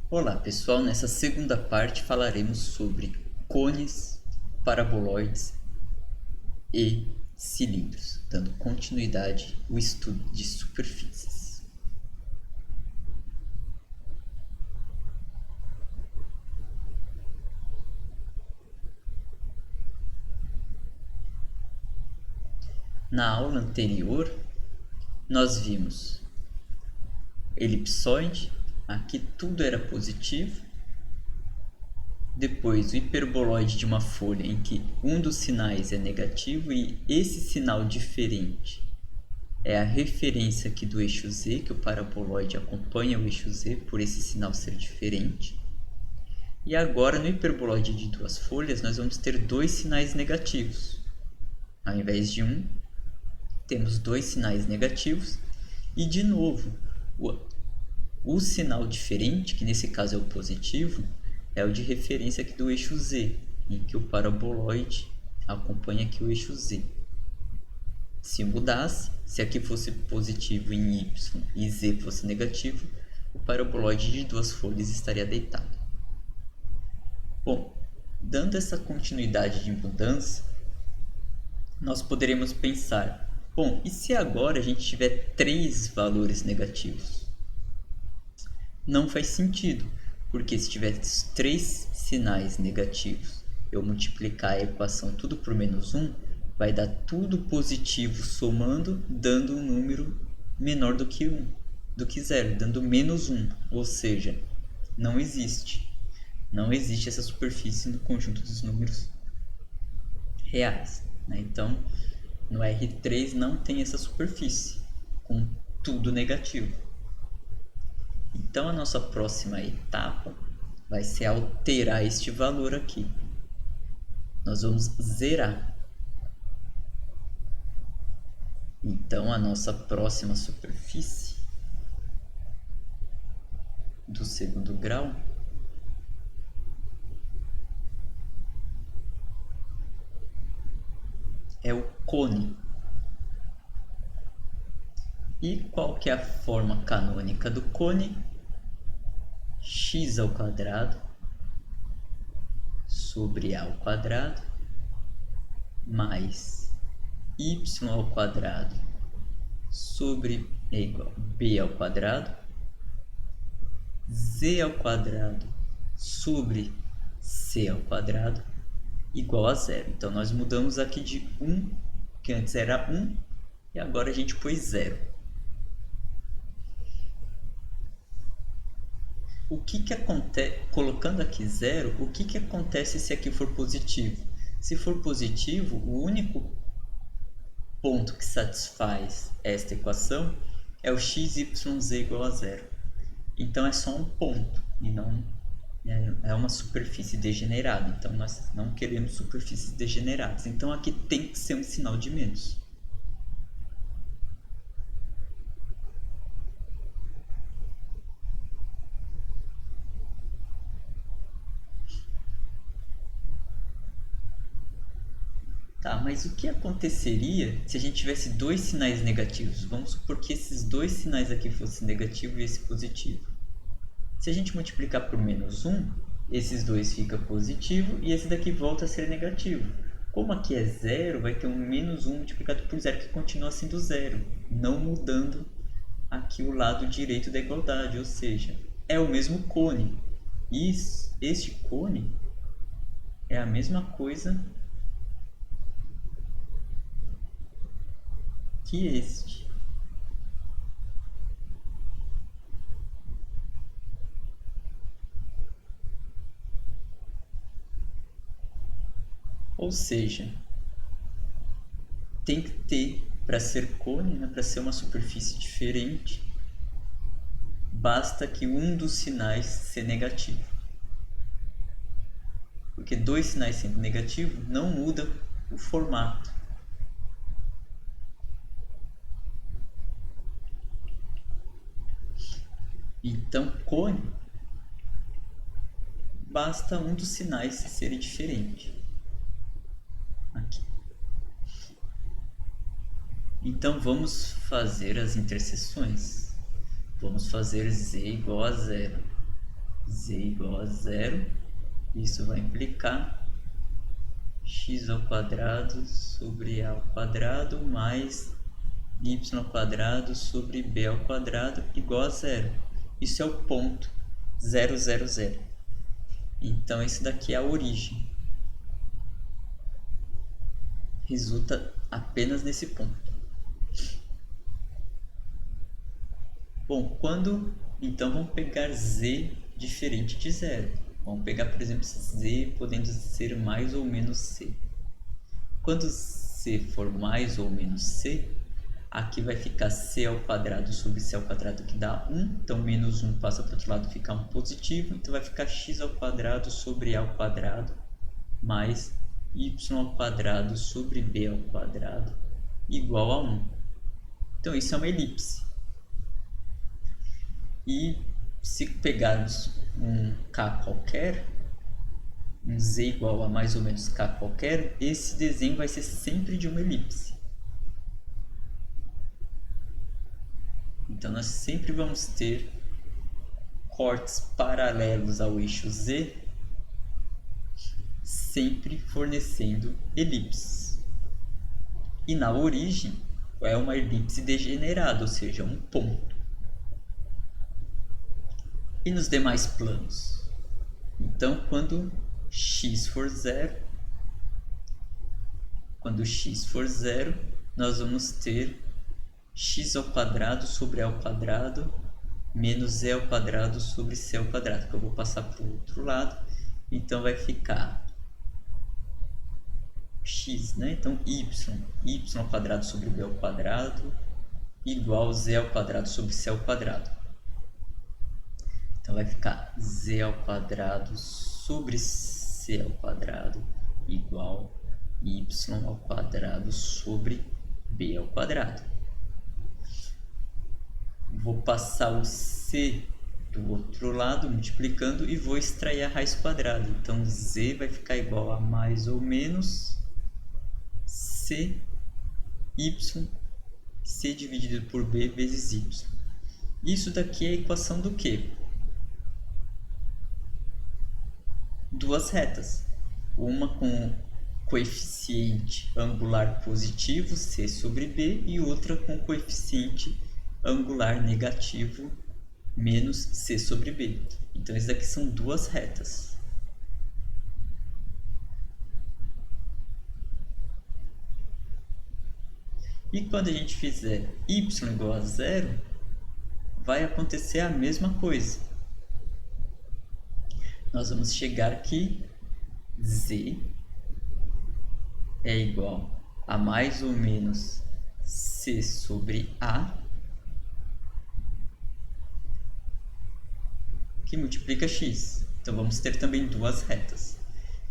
Olá pessoal, nessa segunda parte falaremos sobre cones, paraboloides e cilindros, dando continuidade ao estudo de superfícies. Na aula anterior, nós vimos elipsoide, aqui tudo era positivo. Depois, o hiperboloide de uma folha em que um dos sinais é negativo e esse sinal diferente é a referência aqui do eixo Z, que o paraboloide acompanha o eixo Z por esse sinal ser diferente. E agora, no hiperboloide de duas folhas, nós vamos ter dois sinais negativos. Ao invés de um, temos dois sinais negativos. E, de novo, o sinal diferente, que nesse caso é o positivo, é o de referência aqui do eixo Z, em que o paraboloide acompanha aqui o eixo Z. Se mudasse, se aqui fosse positivo em Y e Z fosse negativo, o paraboloide de duas folhas estaria deitado. Bom, dando essa continuidade de mudança, nós poderemos pensar, bom, e se agora a gente tiver três valores negativos? Não faz sentido, porque se tiver três sinais negativos, eu multiplicar a equação tudo por menos 1, vai dar tudo positivo somando, dando um número menor do que 1, do que 0, dando menos 1, ou seja, não existe. Não existe essa superfície no conjunto dos números reais. Né? Então, no R3 não tem essa superfície, com tudo negativo. Então, a nossa próxima etapa vai ser alterar este valor aqui. Nós vamos zerar. Então, a nossa próxima superfície do segundo grau é o cone. E qual que é a forma canônica do cone? X ao quadrado sobre A ao quadrado mais y ao quadrado sobre é igual a b ao quadrado, z ao quadrado sobre c ao quadrado igual a zero. Então, nós mudamos aqui de 1, que antes era 1, e agora a gente pôs 0. O que acontece, colocando aqui 0, o que acontece se aqui for positivo? Se for positivo, o único ponto que satisfaz esta equação é o x, y, z igual a 0. Então, é só um ponto e não é uma superfície degenerada. Então, nós não queremos superfícies degeneradas. Então, aqui tem que ser um sinal de menos. Tá, mas o que aconteceria se a gente tivesse dois sinais negativos? Vamos supor que esses dois sinais aqui fossem negativo e esse positivo. Se a gente multiplicar por menos 1, esses dois ficam positivo e esse daqui volta a ser negativo. Como aqui é zero, vai ter um menos 1 multiplicado por zero, que continua sendo zero, não mudando aqui o lado direito da igualdade, ou seja, é o mesmo cone. E este cone é a mesma coisa que este. Ou seja, tem que ter, para ser cone, né, para ser uma superfície diferente, basta que um dos sinais ser negativo. Porque dois sinais sendo negativo não muda o formato. Então, cone, basta um dos sinais ser diferente. Aqui. Então, vamos fazer as interseções. Vamos fazer z igual a 0. z igual a zero. Isso vai implicar x ao quadrado sobre a ao quadrado mais y ao quadrado sobre b ao quadrado igual a zero. Isso é o ponto 0, 0, 0. Então, esse daqui é a origem. Resulta apenas nesse ponto. Bom, então vamos pegar z diferente de zero. Vamos pegar, por exemplo, z podendo ser mais ou menos c. Quando c for mais ou menos c, aqui vai ficar c ao quadrado sobre c ao quadrado, que dá 1. Então, menos 1 passa para o outro lado, fica um positivo. Então, vai ficar x ao quadrado sobre a ao quadrado mais y ao quadrado sobre b ao quadrado igual a 1. Então, isso é uma elipse. E se pegarmos um k qualquer, um z igual a mais ou menos k qualquer, esse desenho vai ser sempre de uma elipse. Então, nós sempre vamos ter cortes paralelos ao eixo z, sempre fornecendo elipses. E na origem é uma elipse degenerada, ou seja, um ponto. E nos demais planos? Então, quando x for zero, nós vamos ter x ao quadrado sobre a ao quadrado menos e ao quadrado sobre c ao quadrado, que eu vou passar para o outro lado. Então, vai ficar x, né? Então, y ao quadrado sobre b ao quadrado igual z ao quadrado sobre c ao quadrado. Então, vai ficar z ao quadrado sobre c ao quadrado igual y ao quadrado sobre b ao quadrado. Vou passar o c do outro lado, multiplicando, e vou extrair a raiz quadrada. Então, z vai ficar igual a mais ou menos c dividido por b vezes y. Isso daqui é a equação do quê? Duas retas, uma com coeficiente angular positivo c sobre b e outra com coeficiente angular negativo menos c sobre b. Então, essas daqui são duas retas. E quando a gente fizer y igual a zero, vai acontecer a mesma coisa. Nós vamos chegar que z é igual a mais ou menos c sobre a, que multiplica x. Então, vamos ter também duas retas.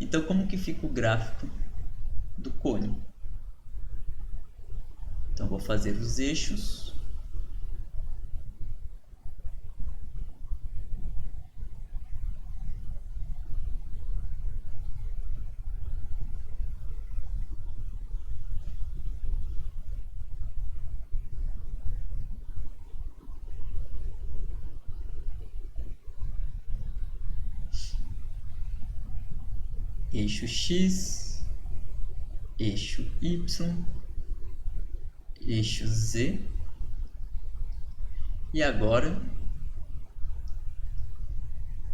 Então, como que fica o gráfico do cone? Então, vou fazer os eixos. Eixo x, eixo y, eixo z. E agora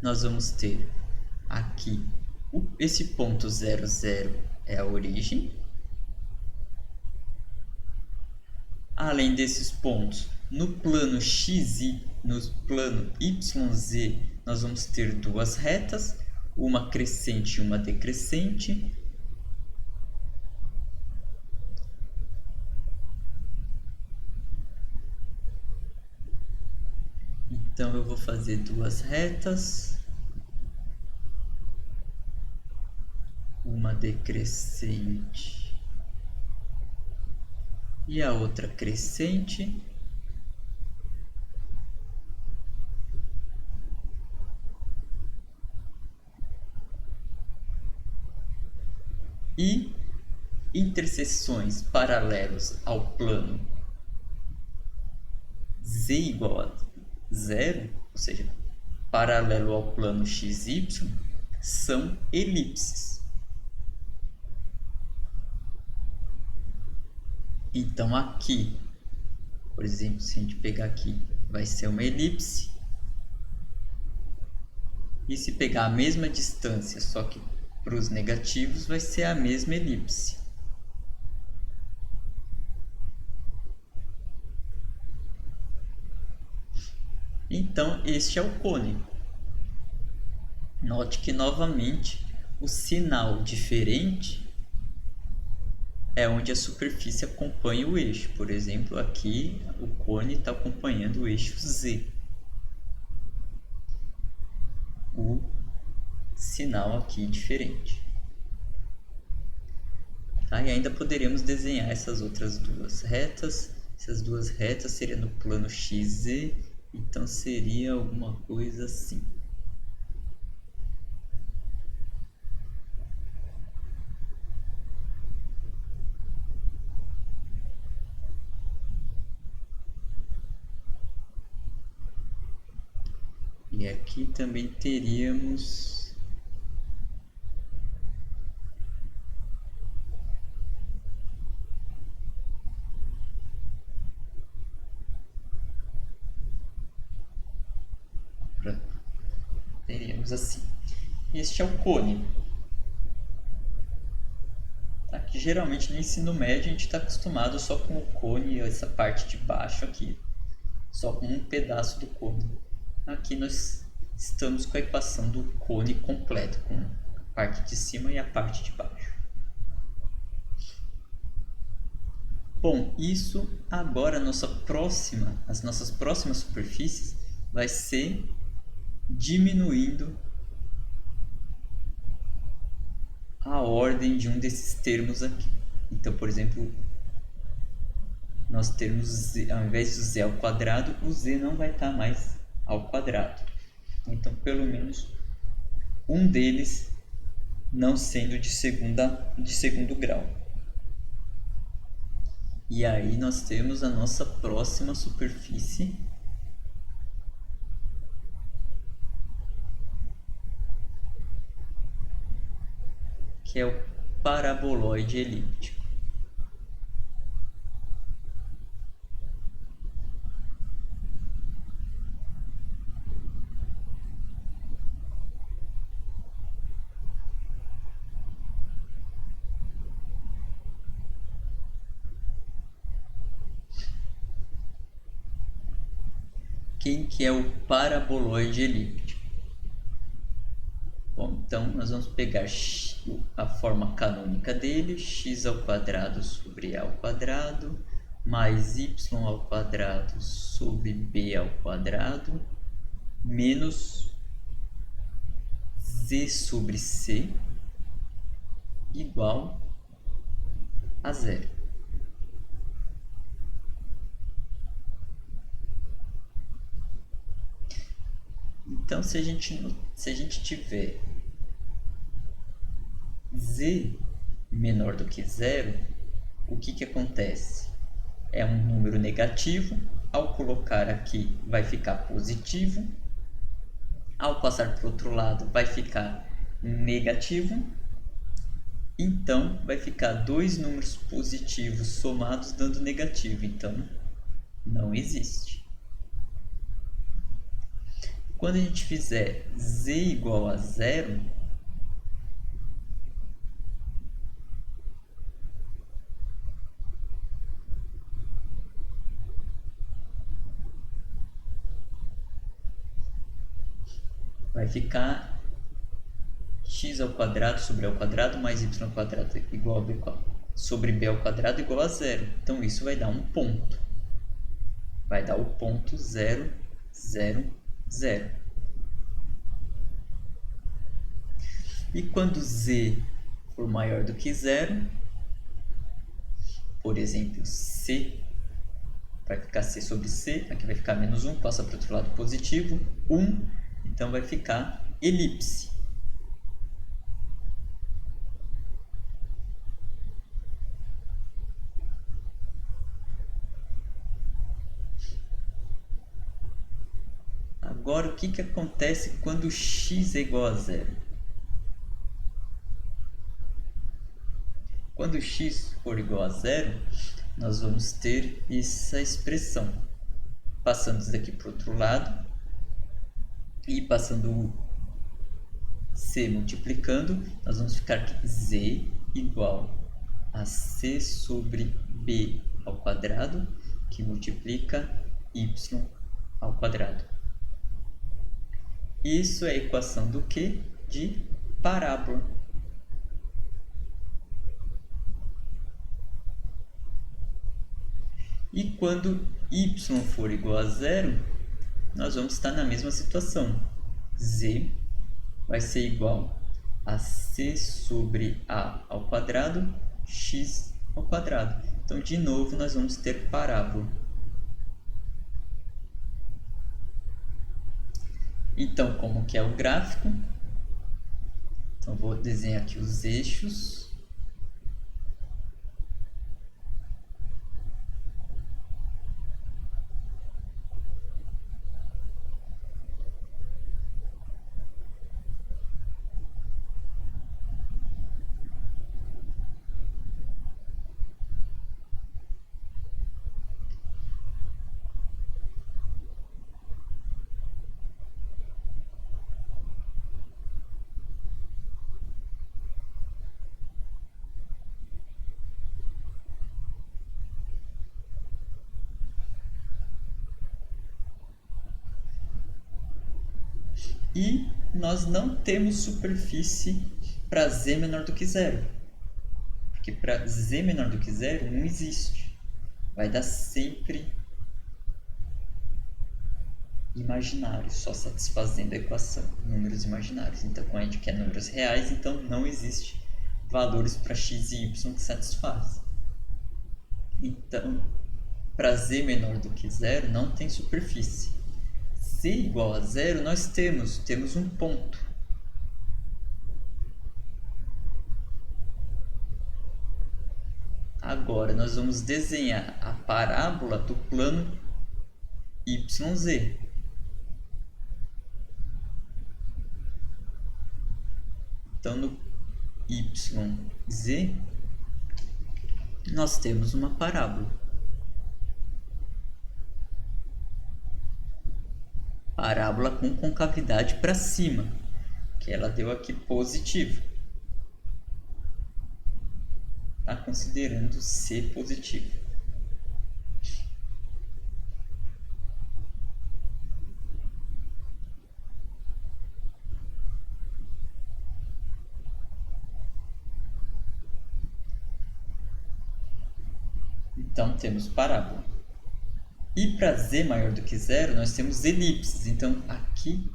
nós vamos ter aqui esse ponto 0, 0 é a origem. Além desses pontos, no plano x e no plano yz, nós vamos ter duas retas, uma crescente e uma decrescente. Então, eu vou fazer duas retas, uma decrescente e a outra crescente. E interseções paralelos ao plano z igual a zero, ou seja, paralelo ao plano XY são elipses. Então aqui, por exemplo, se a gente pegar aqui, vai ser uma elipse. E se pegar a mesma distância, só que para os negativos, vai ser a mesma elipse. Então, este é o cone. Note que, novamente, o sinal diferente é onde a superfície acompanha o eixo. Por exemplo, aqui o cone está acompanhando o eixo Z. O sinal aqui diferente. Tá? E ainda poderíamos desenhar essas outras duas retas. Essas duas retas seriam no plano XZ, então seria alguma coisa assim. E aqui também teríamos assim. Este é o cone. Tá? Que geralmente no ensino médio a gente está acostumado só com o cone, essa parte de baixo aqui, só com um pedaço do cone. Aqui nós estamos com a equação do cone completo, com a parte de cima e a parte de baixo. Bom, isso agora as nossas próximas superfícies vai ser diminuindo a ordem de um desses termos aqui. Então, por exemplo, nós temos z, ao invés do z ao quadrado, o z não vai estar mais ao quadrado. Então, pelo menos um deles não sendo de segundo grau. E aí nós temos a nossa próxima superfície, que é o paraboloide elíptico. Quem que é o paraboloide elíptico? Bom, então nós vamos pegar a forma canônica dele, x ao quadrado sobre a ao quadrado, mais y ao quadrado sobre b ao quadrado, menos z sobre c, igual a zero. Então, se a gente tiver z menor do que zero, o que acontece? É um número negativo, ao colocar aqui vai ficar positivo, ao passar para o outro lado vai ficar negativo, então vai ficar dois números positivos somados dando negativo, então não existe. Quando a gente fizer z igual a zero, vai ficar x ao quadrado sobre a ao quadrado mais y ao quadrado igual a b sobre b ao quadrado igual a zero. Então isso vai dar um ponto. Vai dar o ponto 0, 0, 0. E quando z for maior do que zero, por exemplo, c vai ficar c sobre c, aqui vai ficar menos 1, passa para o outro lado positivo, 1, então vai ficar elipse. Agora, o que acontece quando x é igual a zero? Quando x for igual a zero, nós vamos ter essa expressão. Passando isso daqui para o outro lado e passando o c multiplicando, nós vamos ficar que z igual a c sobre b ao quadrado, que multiplica y ao quadrado. Isso é a equação do quê? De parábola. E quando y for igual a zero, nós vamos estar na mesma situação. Z vai ser igual a c sobre a ao quadrado, x ao quadrado. Então, de novo, nós vamos ter parábola. Então, como que é o gráfico? Então, vou desenhar aqui os eixos. E nós não temos superfície para z menor do que zero. Porque para z menor do que zero não existe. Vai dar sempre imaginário, só satisfazendo a equação, números imaginários. Então, como a gente quer números reais, então não existe valores para x e y que satisfazem. Então, para z menor do que zero, não tem superfície. Z igual a zero, nós temos um ponto. Agora, nós vamos desenhar a parábola do plano YZ. Então, no YZ, nós temos uma parábola. Parábola com concavidade para cima, que ela deu aqui positivo. Está considerando C positivo. Então, temos parábola. E para z maior do que zero, nós temos elipses. Então, aqui,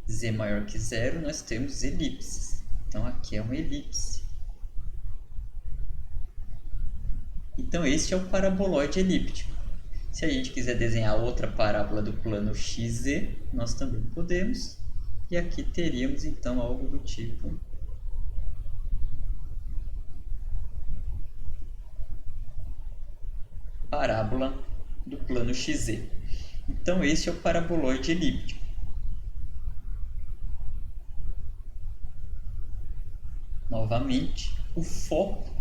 z maior que zero, nós temos elipses. Então, aqui é uma elipse. Então, este é o paraboloide elíptico. Se a gente quiser desenhar outra parábola do plano XZ, nós também podemos. E aqui teríamos, então, algo do tipo parábola do plano XZ. Então, esse é o paraboloide elíptico. Novamente, o foco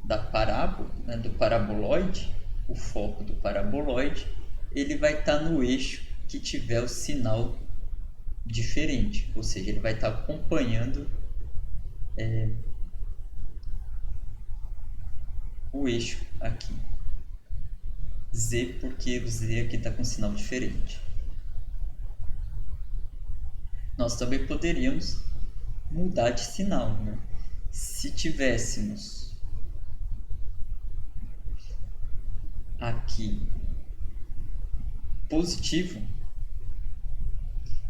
da parábola, né, do paraboloide, o foco do paraboloide, ele vai estar no eixo que tiver o sinal diferente, ou seja, ele vai estar acompanhando o eixo aqui. Z, porque o Z aqui está com sinal diferente. Nós também poderíamos mudar de sinal, né? Se tivéssemos aqui positivo,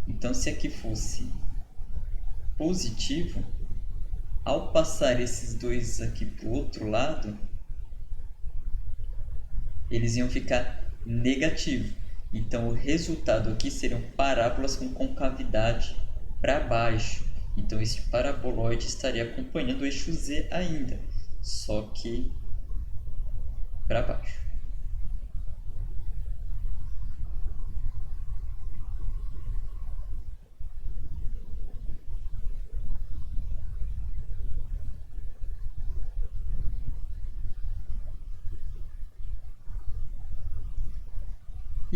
então se aqui fosse positivo, ao passar esses dois aqui para o outro lado, eles iam ficar negativo. Então, o resultado aqui seriam parábolas com concavidade para baixo. Então, esse paraboloide estaria acompanhando o eixo Z ainda, só que para baixo.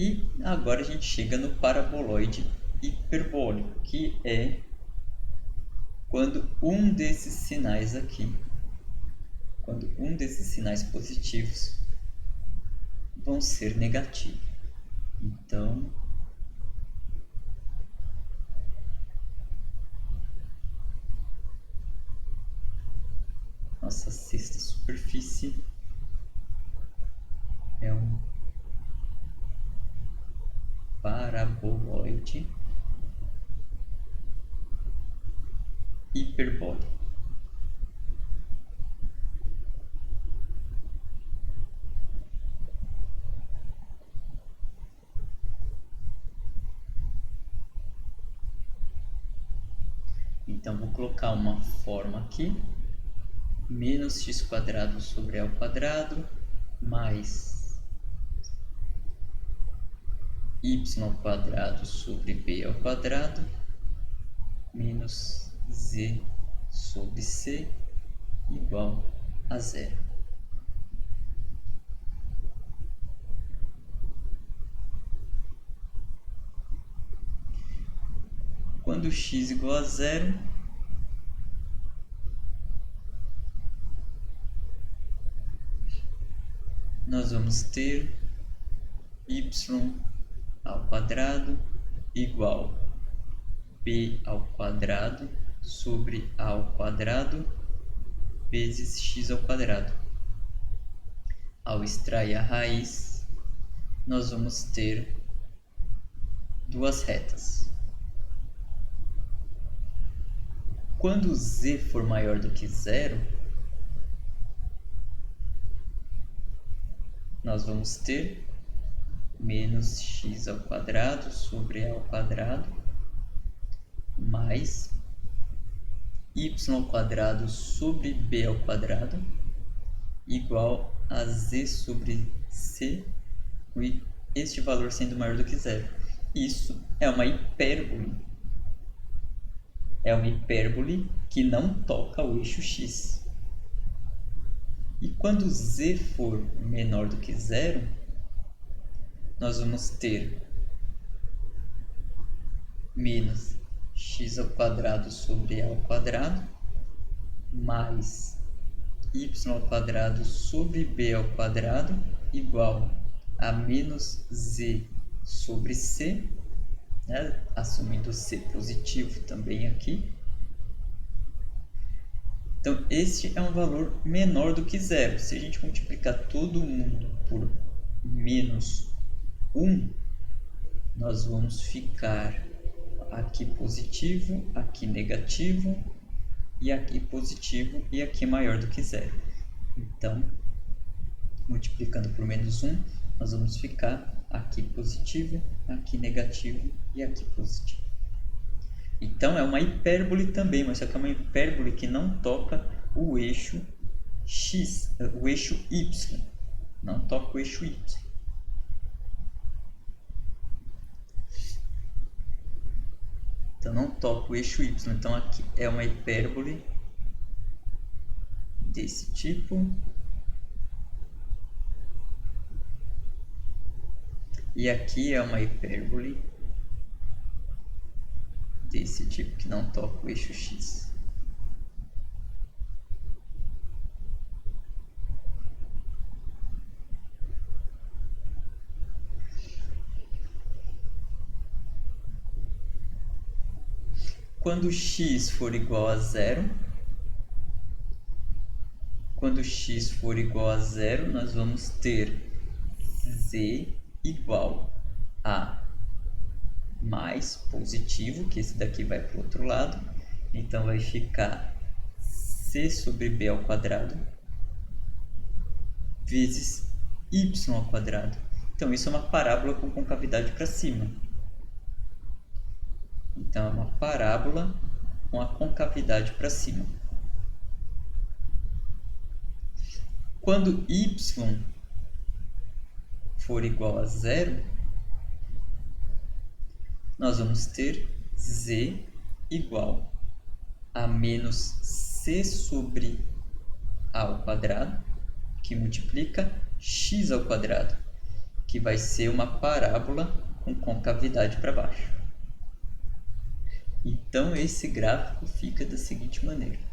E agora a gente chega no paraboloide hiperbólico, que é quando um desses sinais aqui, quando um desses sinais positivos vão ser negativos. Então, nossa sexta superfície é um paraboloide hiperbólico. Então, vou colocar uma forma aqui, menos x quadrado sobre a ao quadrado, mais y quadrado sobre b ao quadrado, menos z sobre c igual a zero. Quando x igual a zero, nós vamos ter y ao quadrado igual b ao quadrado sobre a ao quadrado vezes x ao quadrado. Ao extrair a raiz, nós vamos ter duas retas. Quando z for maior do que zero, nós vamos ter menos x ao quadrado sobre a ao quadrado mais y ao quadrado sobre b ao quadrado igual a z sobre c, e este valor sendo maior do que zero. Isso é uma hipérbole. É uma hipérbole que não toca o eixo x. E quando z for menor do que zero, nós vamos ter menos x ao quadrado sobre a ao quadrado mais y ao quadrado sobre b ao quadrado igual a menos z sobre c, né? Assumindo c positivo também aqui. Então, este é um valor menor do que zero. Se a gente multiplicar todo mundo por menos 1, nós vamos ficar aqui positivo, aqui negativo, e aqui positivo, e aqui maior do que zero. Então, multiplicando por menos 1, nós vamos ficar aqui positivo, aqui negativo e aqui positivo. Então, é uma hipérbole também, mas só que é uma hipérbole que não toca o eixo x, o eixo y. Não toca o eixo y. Então, não toca o eixo y. Então, aqui é uma hipérbole desse tipo. E aqui é uma hipérbole desse tipo, que não toca o eixo x. Quando x for igual a zero, nós vamos ter z igual a mais positivo, que esse daqui vai para o outro lado. Então, vai ficar c sobre b ao quadrado vezes y ao quadrado. Então, isso é uma parábola com concavidade para cima. Então, é uma parábola com a concavidade para cima. Quando y for igual a zero, nós vamos ter z igual a menos c sobre a ao quadrado, que multiplica x ao quadrado. que vai ser uma parábola com concavidade para baixo. Então esse gráfico fica da seguinte maneira.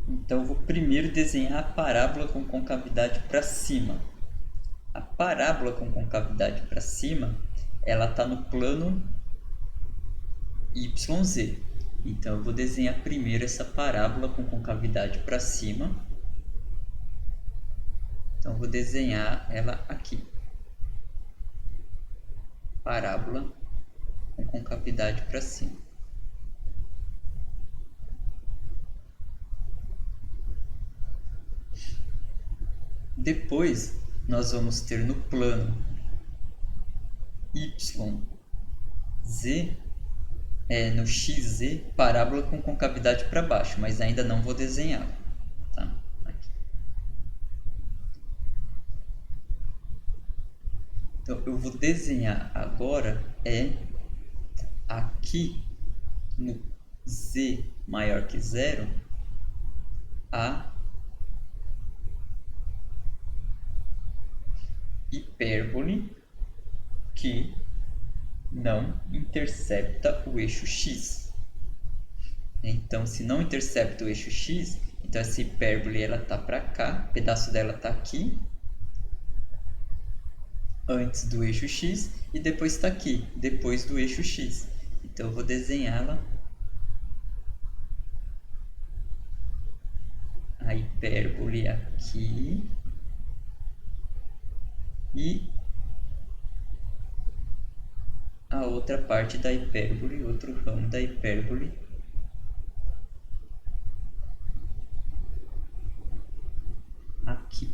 Então eu vou primeiro desenhar a parábola com concavidade para cima. A parábola com concavidade para cima, ela está no plano YZ. Então eu vou desenhar primeiro essa parábola com concavidade para cima. Então eu vou desenhar ela aqui. Parábola com concavidade para cima. Depois, nós vamos ter no plano YZ, no XZ, parábola com concavidade para baixo, mas ainda não vou desenhar. Tá? Aqui. Então, eu vou desenhar agora aqui no Z maior que zero, a hipérbole que não intercepta o eixo x. Então, se não intercepta o eixo x, então essa hipérbole ela tá para cá, o pedaço dela está aqui, antes do eixo x, e depois está aqui, depois do eixo x. Então, eu vou desenhá-la, a hipérbole aqui, e a outra parte da hipérbole, outro ramo da hipérbole aqui.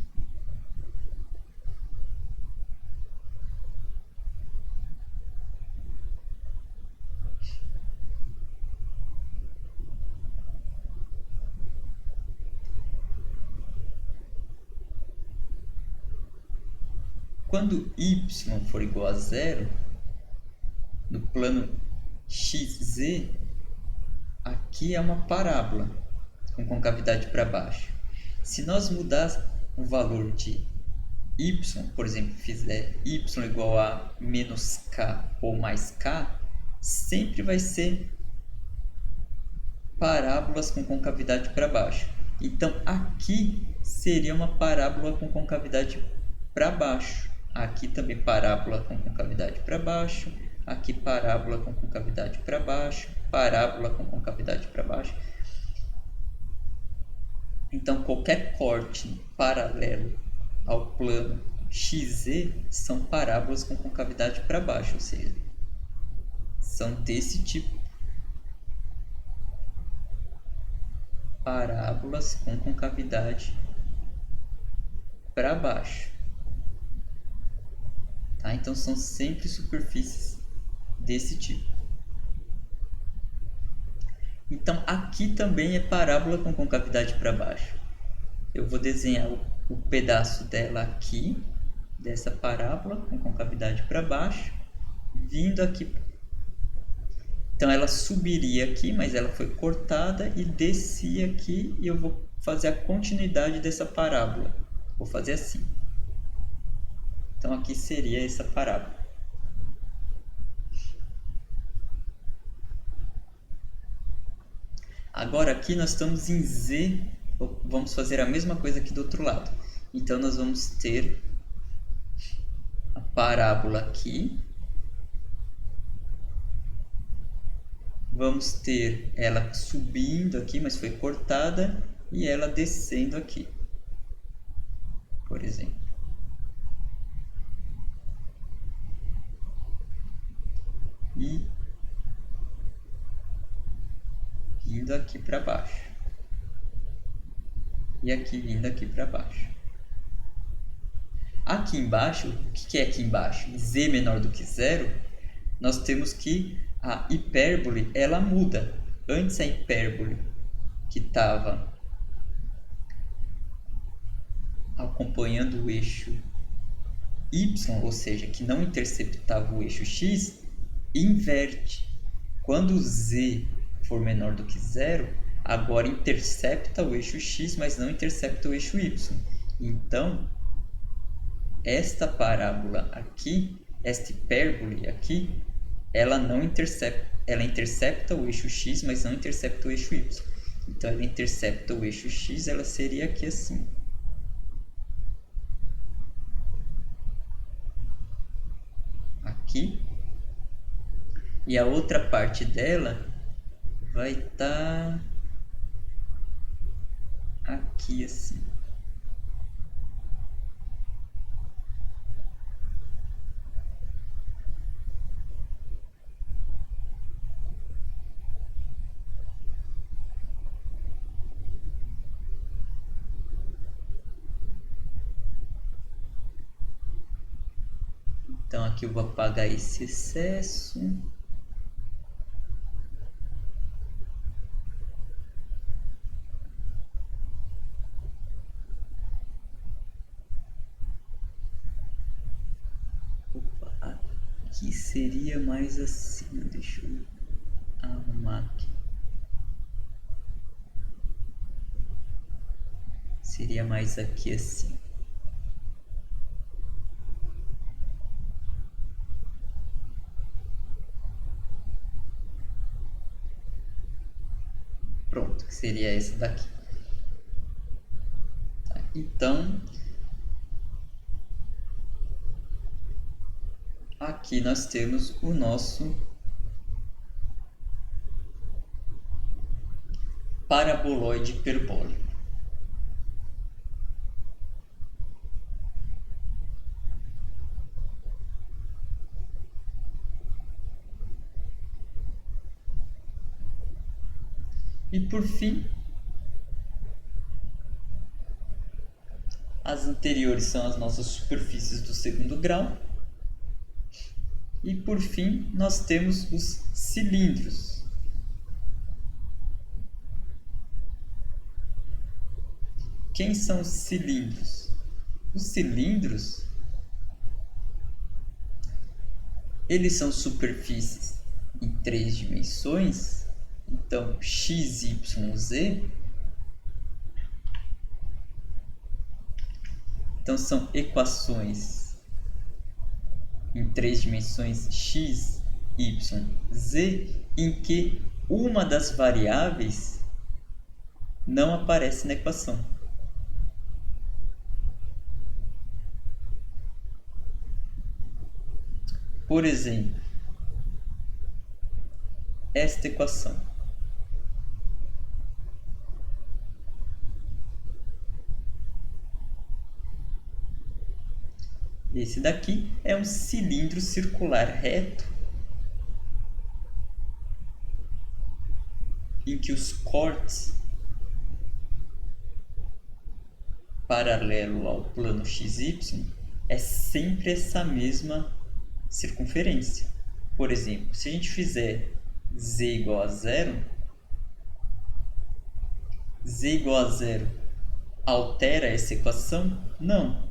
Quando y for igual a zero, no plano XZ, aqui é uma parábola com concavidade para baixo. Se nós mudar o valor de y, por exemplo, fizer y igual a menos k ou mais k, sempre vai ser parábolas com concavidade para baixo. Então, aqui seria uma parábola com concavidade para baixo. Aqui também parábola com concavidade para baixo. Aqui parábola com concavidade para baixo. Parábola com concavidade para baixo. Então, qualquer corte paralelo ao plano XZ são parábolas com concavidade para baixo, ou seja, são desse tipo. Parábolas com concavidade para baixo. Tá? Então, são sempre superfícies desse tipo. Então, aqui também é parábola com concavidade para baixo. Eu vou desenhar o pedaço dela aqui, dessa parábola com concavidade para baixo, vindo aqui. Então, ela subiria aqui, mas ela foi cortada e descia aqui, e eu vou fazer a continuidade dessa parábola. Vou fazer assim. Então, aqui seria essa parábola. Agora, aqui nós estamos em Z, vamos fazer a mesma coisa aqui do outro lado. Então, nós vamos ter a parábola aqui. Vamos ter ela subindo aqui, mas foi cortada, e ela descendo aqui, por exemplo. E vindo vindo aqui para baixo. E aqui vindo aqui para baixo. Aqui embaixo, o que é aqui embaixo? Z menor do que zero, nós temos que a hipérbole ela muda. Antes a hipérbole que estava acompanhando o eixo y, ou seja, que não interceptava o eixo x, inverte. Quando z for menor do que zero, agora intercepta o eixo x, mas não intercepta o eixo y. Então, esta parábola aqui, esta hipérbole aqui, ela intercepta o eixo x, mas não intercepta o eixo y. Então, ela intercepta o eixo x, ela seria aqui assim. Aqui. E a outra parte dela vai estar aqui assim. Então aqui eu vou apagar esse excesso. Opa, aqui seria mais assim. Deixa eu arrumar aqui. Seria mais aqui assim. Pronto, que seria essa daqui. Tá, então, aqui nós temos o nosso paraboloide hiperbólico. E por fim, as anteriores são as nossas superfícies do segundo grau. E por fim, nós temos os cilindros. Quem são os cilindros? Os cilindros, eles são superfícies em 3 dimensões. Então, x, y, z. Então, são equações em 3 dimensões x, y, z, em que uma das variáveis não aparece na equação. Por exemplo, esta equação. Esse daqui é um cilindro circular reto em que os cortes paralelo ao plano XY é sempre essa mesma circunferência. Por exemplo, se a gente fizer z igual a zero, z igual a zero altera essa equação? Não.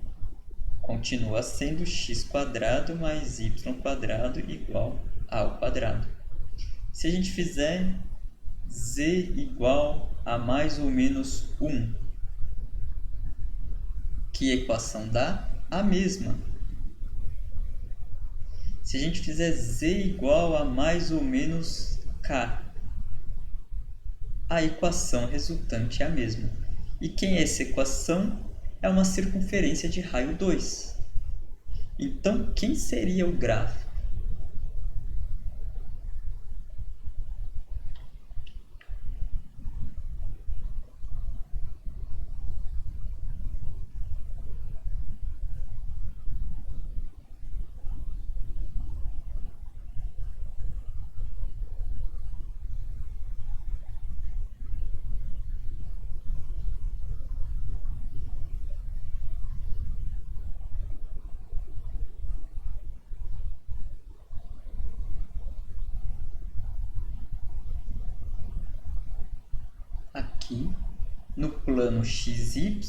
Continua sendo x² mais y² igual a ao quadrado. Se a gente fizer z igual a mais ou menos 1, que equação dá? A mesma. Se a gente fizer z igual a mais ou menos k, a equação resultante é a mesma. E quem é essa equação? É uma circunferência de raio 2. Então, quem seria o gráfico? plano XY,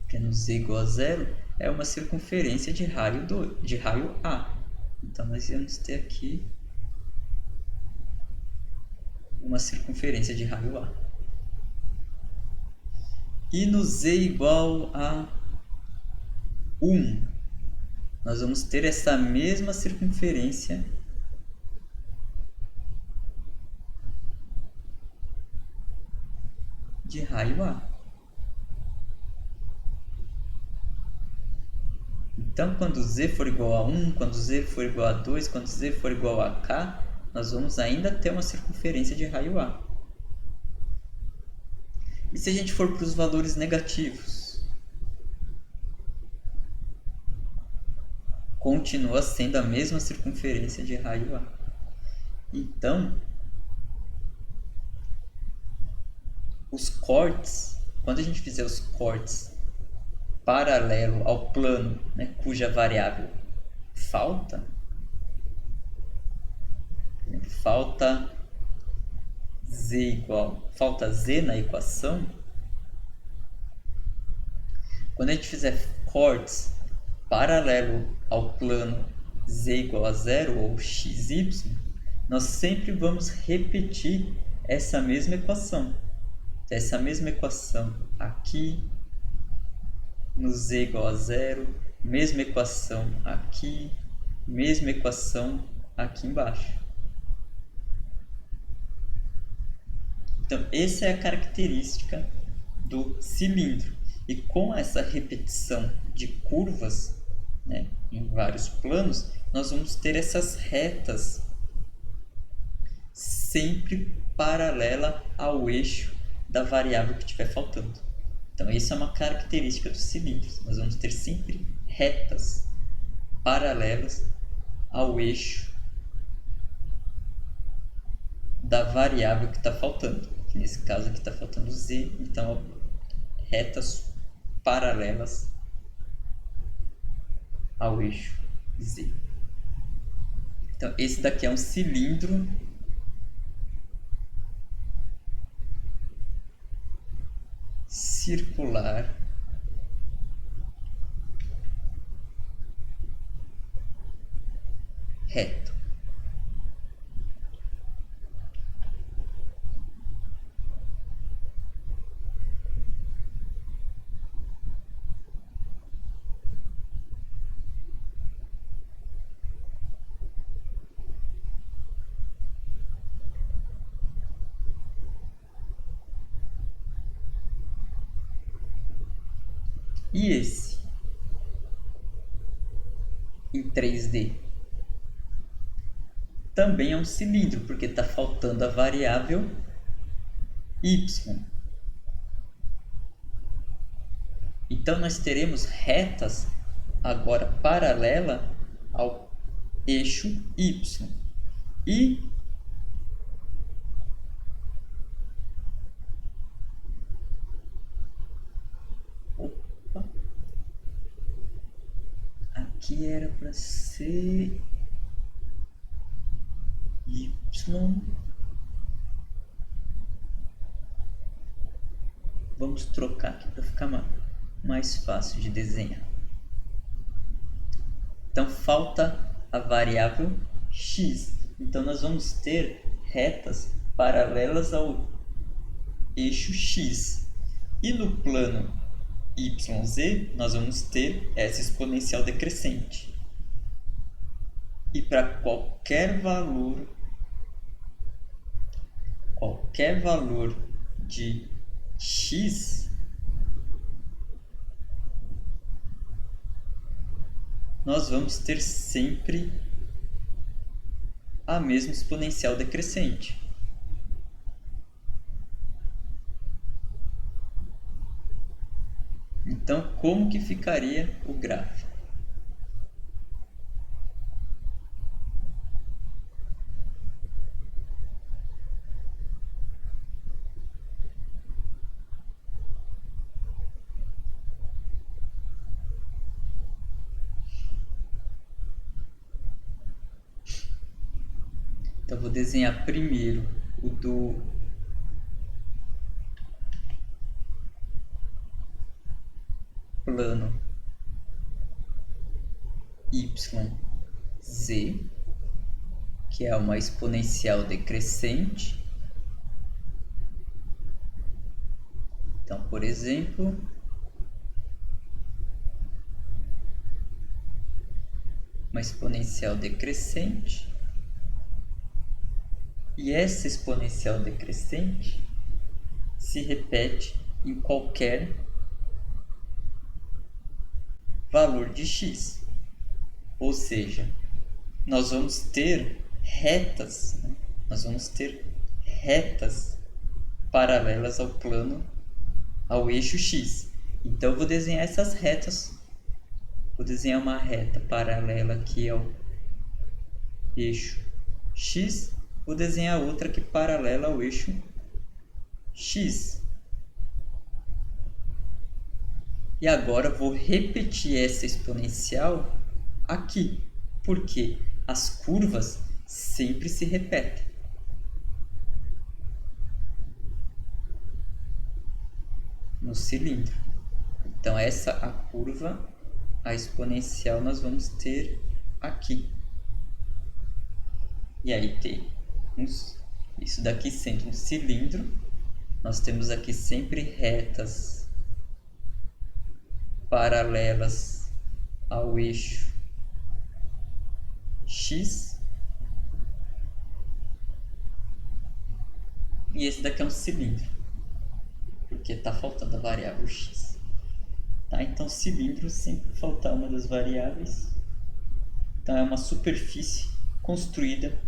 que é no z igual a zero, é uma circunferência de raio A. Então, nós vamos ter aqui uma circunferência de raio A. E no z igual a 1, nós vamos ter essa mesma circunferência de raio A. Então, quando z for igual a 1, quando z for igual a 2, quando z for igual a k, nós vamos ainda ter uma circunferência de raio A. E se a gente for para os valores negativos? Continua sendo a mesma circunferência de raio A. Então, os cortes, quando a gente fizer os cortes paralelo ao plano, né, cuja variável falta z na equação, quando a gente fizer cortes paralelo ao plano z igual a zero ou xy, nós sempre vamos repetir essa mesma equação. Essa mesma equação aqui no z igual a zero, mesma equação aqui, mesma equação aqui embaixo. Então, essa é a característica do cilindro. E com essa repetição de curvas, né, em vários planos, nós vamos ter essas retas sempre paralela ao eixo da variável que estiver faltando. Então, isso é uma característica dos cilindros. Nós vamos ter sempre retas paralelas ao eixo da variável que está faltando. Nesse caso aqui está faltando z, então retas paralelas ao eixo z. Então, esse daqui é um cilindro circular reto. E esse em 3D também é um cilindro, porque está faltando a variável y. Então, nós teremos retas agora paralela ao eixo y. E aqui era para ser y. Vamos trocar aqui para ficar mais fácil de desenhar. Então, falta a variável x. Então, nós vamos ter retas paralelas ao eixo x. E no plano YZ, nós vamos ter essa exponencial decrescente. E para qualquer valor de x, nós vamos ter sempre a mesma exponencial decrescente. Então, como que ficaria o gráfico? Então, eu vou desenhar primeiro o do plano YZ, que é uma exponencial decrescente. Então, por exemplo, uma exponencial decrescente, e essa exponencial decrescente se repete em qualquer valor de x. Ou seja, nós vamos ter retas, né? Nós vamos ter retas paralelas ao plano, ao eixo x. Então eu vou desenhar essas retas. Vou desenhar uma reta paralela aqui ao eixo x. Vou desenhar outra aqui paralela ao eixo x. E agora vou repetir essa exponencial aqui, porque as curvas sempre se repetem. No cilindro. Então essa a curva, a exponencial nós vamos ter aqui. E aí temos isso daqui sendo um cilindro, nós temos aqui sempre retas paralelas ao eixo x. E esse daqui é um cilindro, porque está faltando a variável x. Tá? Então, cilindro sempre faltar uma das variáveis. Então, é uma superfície construída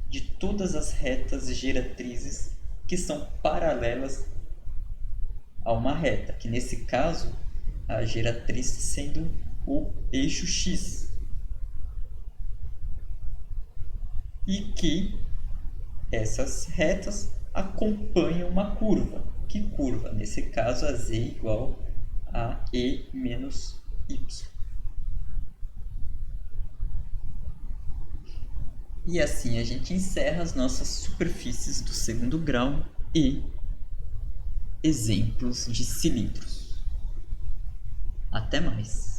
de todas as retas geratrizes que são paralelas a uma reta, que nesse caso, a geratriz sendo o eixo x. E que essas retas acompanham uma curva. Que curva? Nesse caso, a z igual a e menos y. E assim a gente encerra as nossas superfícies do segundo grau e exemplos de cilindros. Até mais!